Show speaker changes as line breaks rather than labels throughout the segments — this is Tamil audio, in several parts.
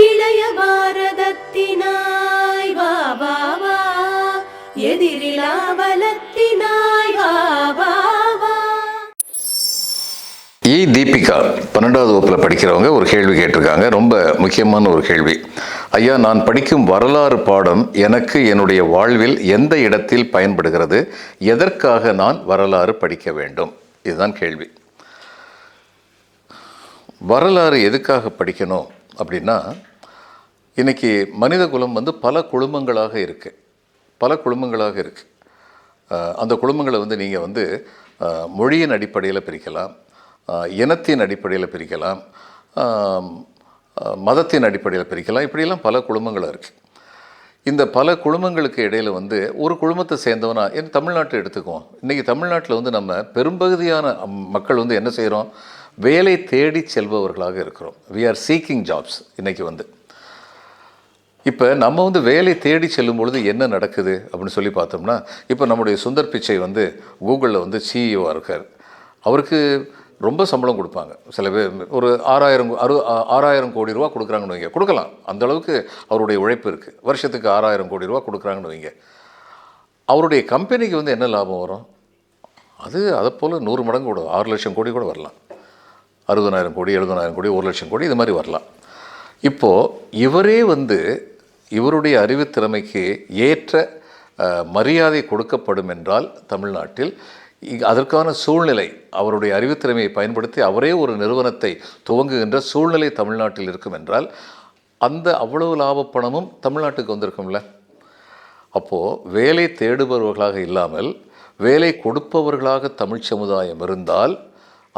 இளைய பாரதத்தினாய் வா வா வா, எதிரிலா பலத்தினாய் வா வா வா.
தீபிகா 12வது வகுப்பில் படிக்கிறவங்க ஒரு கேள்வி கேட்டிருக்காங்க. ரொம்ப முக்கியமான ஒரு கேள்வி. ஐயா, நான் படிக்கும் வரலாறு பாடம் எனக்கு என்னுடைய வாழ்வில் எந்த இடத்தில் பயன்படுகிறது? எதற்காக நான் வரலாறு படிக்க வேண்டும்? இதுதான் கேள்வி. வரலாறு எதுக்காக படிக்கணும் அப்படின்னா, இன்றைக்கி மனித குலம் பல குழுமங்களாக இருக்குது. அந்த குழுமங்களை நீங்கள் மொழியின் அடிப்படையில் பிரிக்கலாம், இனத்தின் அடிப்படையில் பிரிக்கலாம், மதத்தின் அடிப்படையில் பிரிக்கலாம். இப்படியெல்லாம் பல குழுமங்கள் இருக்குது. இந்த பல குழுமங்களுக்கு இடையில் ஒரு குழுமத்தை சேர்ந்தவனா தமிழ்நாட்டை எடுத்துக்குவோம். இன்றைக்கி தமிழ்நாட்டில் நம்ம பெரும்பகுதியான மக்கள் என்ன செய்கிறோம்? வேலை தேடி செல்பவர்களாக இருக்கிறோம். We are seeking jobs. இன்றைக்கி இப்போ நம்ம வேலை தேடி செல்லும் பொழுது என்ன நடக்குது அப்படின்னு சொல்லி பார்த்தோம்னா, இப்போ நம்முடைய சுந்தர் பிச்சை கூகுளில் சிஇஓவாக இருக்கார். அவருக்கு ரொம்ப சம்பளம் கொடுப்பாங்க. சில பேர் ஒரு 6,000 கோடி ரூபா கொடுக்குறாங்கன்னு வைங்க. கொடுக்கலாம், அந்தளவுக்கு அவருடைய உழைப்பு இருக்குது. வருஷத்துக்கு 6,000 கோடி ரூபா கொடுக்குறாங்கன்னு வைங்க. அவருடைய கம்பெனிக்கு என்ன லாபம் வரும்? அதை போல் 100 மடங்கு கூட, 6 லட்சம் கோடி கூட வரலாம். 60,000 கோடி, 70,000 கோடி, 1 லட்சம் கோடி, இது மாதிரி வரலாம். இப்போது இவரே இவருடைய அறிவுத்திறமைக்கு ஏற்ற மரியாதை கொடுக்கப்படும் என்றால் தமிழ்நாட்டில் அதற்கான சூழ்நிலை, அவருடைய அறிவுத்திறமையை பயன்படுத்தி அவரே ஒரு நிறுவனத்தை துவங்குகின்ற சூழ்நிலை தமிழ்நாட்டில் இருக்கும் என்றால் அவ்வளவு லாபப்பணமும் தமிழ்நாட்டுக்கு வந்திருக்கும்ல. அப்போது வேலை தேடுபவர்களாக இல்லாமல் வேலை கொடுப்பவர்களாக தமிழ் சமுதாயம் இருந்தால்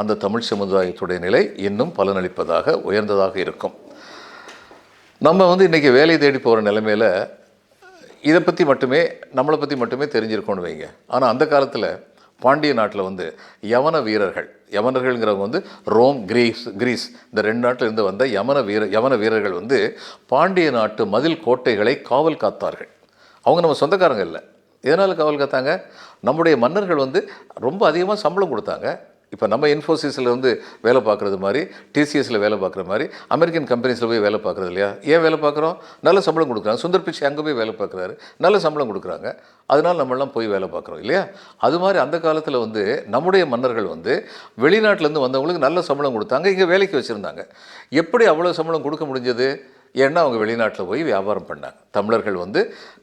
அந்த தமிழ் சமுதாயத்துடைய நிலை இன்னும் பலனளிப்பதாக, உயர்ந்ததாக இருக்கும். நம்ம இன்றைக்கி வேலை தேடி போகிற நிலைமையில் இதை பற்றி மட்டுமே, நம்மளை பற்றி மட்டுமே தெரிஞ்சிருக்கோன்னு வைங்க. ஆனால் அந்த காலத்தில் பாண்டிய நாட்டில் யவனர்கள்ங்கிறவங்க ரோம், கிரீஸ் இந்த 2 நாட்டில் இருந்து வந்த யவன வீரர்கள் பாண்டிய நாட்டு மதில் கோட்டைகளை காவல் காத்தார்கள். அவங்க நம்ம சொந்தக்காரங்க இல்லை. எதனால் காவல் காத்தாங்க? நம்முடைய மன்னர்கள் ரொம்ப அதிகமாக சம்பளம் கொடுத்தாங்க. இப்போ நம்ம இன்ஃபோசிஸில் வேலை பார்க்குறது மாதிரி, டிசிஎஸில் வேலை பார்க்குற மாதிரி, அமெரிக்கன் கம்பெனிஸில் போய் வேலை பார்க்குறது இல்லையா? ஏன் வேலை பார்க்குறோம்? நல்ல சம்பளம் கொடுக்குறாங்க. சுந்தர் பிச்சை அங்கே போய் வேலை பார்க்குறாரு, நல்ல சம்பளம் கொடுக்குறாங்க. அதனால் நம்மளாம் போய் வேலை பார்க்குறோம் இல்லையா? அது மாதிரி அந்த காலத்தில் நம்முடைய மன்னர்கள் வெளிநாட்டிலேருந்து வந்தவங்களுக்கு நல்ல சம்பளம் கொடுத்தாங்க, இங்கே வேலைக்கு வச்சுருந்தாங்க. எப்படி அவ்வளோ சம்பளம் கொடுக்க முடிஞ்சது? ஏன்னா அவங்க வெளிநாட்டில் போய் வியாபாரம் பண்ணாங்க. தமிழர்கள்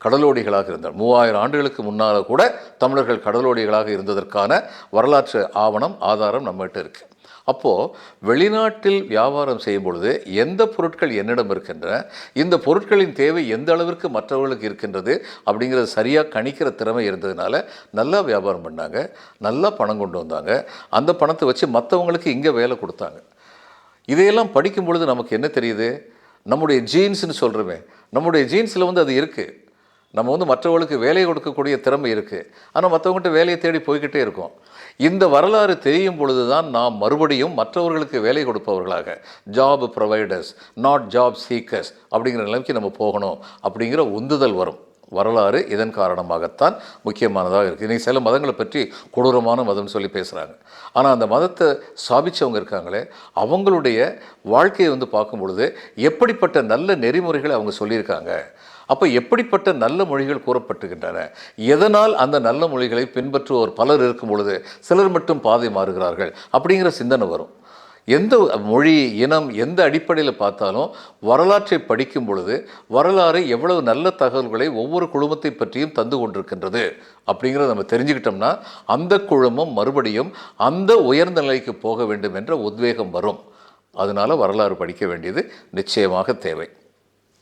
கடலோடிகளாக இருந்தார். 3000 ஆண்டுகளுக்கு முன்னால் கூட தமிழர்கள் கடலோடிகளாக இருந்ததற்கான வரலாற்று ஆதாரம் நம்மகிட்ட இருக்குது. அப்போது வெளிநாட்டில் வியாபாரம் செய்யும் பொழுது எந்த பொருட்கள் என்னிடம் இருக்கின்றன, இந்த பொருட்களின் தேவை எந்த அளவிற்கு மற்றவர்களுக்கு இருக்கின்றது அப்படிங்கிறது சரியாக கணிக்கிற திறமை இருந்ததுனால நல்லா வியாபாரம் பண்ணாங்க, நல்லா பணம் கொண்டு வந்தாங்க. அந்த பணத்தை வச்சு மற்றவங்களுக்கு இங்கே வேலை கொடுத்தாங்க. இதையெல்லாம் படிக்கும் பொழுது நமக்கு என்ன தெரியுது? நம்முடைய ஜீன்ஸ்னு சொல்கிறோமே, நம்முடைய ஜீன்ஸில் அது இருக்குது. நம்ம மற்றவர்களுக்கு வேலை கொடுக்கக்கூடிய திறமை இருக்குது. ஆனால் மற்றவங்ககிட்ட வேலையை தேடி போய்கிட்டே இருக்கோம். இந்த வரலாறு தெரியும் பொழுது தான் நாம் மறுபடியும் மற்றவர்களுக்கு வேலை கொடுப்பவர்களாக, job providers not job seekers அப்படிங்கிற நிலைமைக்கு நம்ம போகணும் அப்படிங்கிற உந்துதல் வரும். வரலாறு இதன் காரணமாகத்தான் முக்கியமானதாக இருக்குது. இன்றைக்கி சில மதங்களை பற்றி கொடூரமான மதம்னு சொல்லி பேசுகிறாங்க. ஆனால் அந்த மதத்தை ஸ்தாபித்தவங்க இருக்காங்களே, அவங்களுடைய வாழ்க்கையை பார்க்கும் பொழுது எப்படிப்பட்ட நல்ல நெறிமுறைகளை அவங்க சொல்லியிருக்காங்க, அப்போ எப்படிப்பட்ட நல்ல மொழிகள் கூறப்பட்டுகின்றன, எதனால் அந்த நல்ல மொழிகளை பின்பற்றுவோர் பலர் இருக்கும் பொழுது சிலர் மட்டும் பாதை மாறுகிறார்கள் அப்படிங்கிற சிந்தனை வரும். எந்த மொழி, இனம், எந்த அடிப்படையில் பார்த்தாலும் வரலாற்றை படிக்கும் பொழுது வரலாறு எவ்வளவு நல்ல தகவல்களை ஒவ்வொரு குழுமத்தை பற்றியும் தந்து கொண்டிருக்கின்றது அப்படிங்கிறத நம்ம தெரிஞ்சுக்கிட்டோம்னா அந்த குழுமம் மறுபடியும் அந்த உயர்ந்த நிலைக்கு போக வேண்டும் என்ற உத்வேகம் வரும். அதனால வரலாறு படிக்க வேண்டியது நிச்சயமாக தேவை.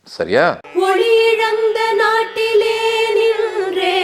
சரியா?
ஒளி இழந்த நாட்டிலே நின்றே